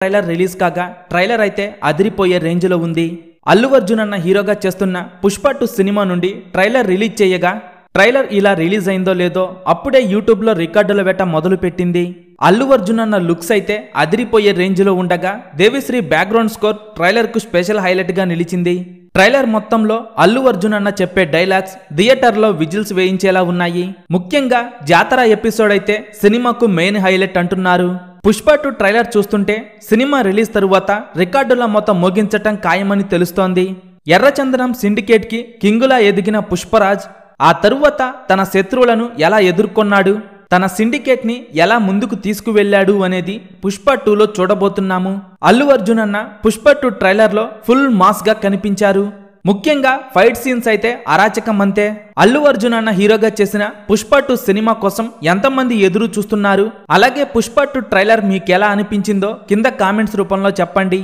Trailer release కాగా trailer అయితే అదిరిపోయే రేంజ్లో ఉంది. అల్లు అర్జున్ అన్న హీరోగా చేస్తున్న పుష్ప 2 సినిమా నుండి ట్రైలర్ రిలీజ్ చేయగా ట్రైలర్ ఇలా రిలీజ్ అయిందో లేదో అప్పుడే యూట్యూబ్లో రికార్డుల వేట మొదలు పెట్టింది. అల్లు అర్జున్ అన్న లుక్స్ అయితే అదిరిపోయే రేంజ్లో ఉండగా దేవిశ్రీ బ్యాక్గ్రౌండ్ స్కోర్ ట్రైలర్కు స్పెషల్ హైలైట్గా నిలిచింది. ట్రైలర్ మొత్తంలో అల్లు అర్జున్ అన్న చెప్పే డైలాగ్స్ థియేటర్లో విజిల్స్ వేయించేలా ఉన్నాయి. ముఖ్యంగా జాతర ఎపిసోడ్ అయితే సినిమాకు మెయిన్ హైలైట్ అంటున్నారు. పుష్ప 2 ట్రైలర్ చూస్తుంటే సినిమా రిలీజ్ తరువాత రికార్డుల మొత్తం మోగించటం ఖాయమని తెలుస్తోంది. ఎర్రచందనం సిండికేట్కి కింగులా ఎదిగిన పుష్పరాజ్ ఆ తరువాత తన శత్రువులను ఎలా ఎదుర్కొన్నాడు, తన సిండికేట్ని ఎలా ముందుకు తీసుకువెళ్లాడు అనేది పుష్ప 2లో చూడబోతున్నాము. అల్లు అర్జున్ అన్న పుష్ప 2 ట్రైలర్లో ఫుల్ మాస్గా కనిపించారు. ముఖ్యంగా ఫైట్ సీన్స్ అయితే అరాచకం అంతే. అల్లు అర్జున్ అన్న హీరోగా చేసిన పుష్ప 2 సినిమా కోసం ఎంతమంది ఎదురు చూస్తున్నారు? అలాగే పుష్ప 2 ట్రైలర్ మీకెలా అనిపించిందో కింద కామెంట్స్ రూపంలో చెప్పండి.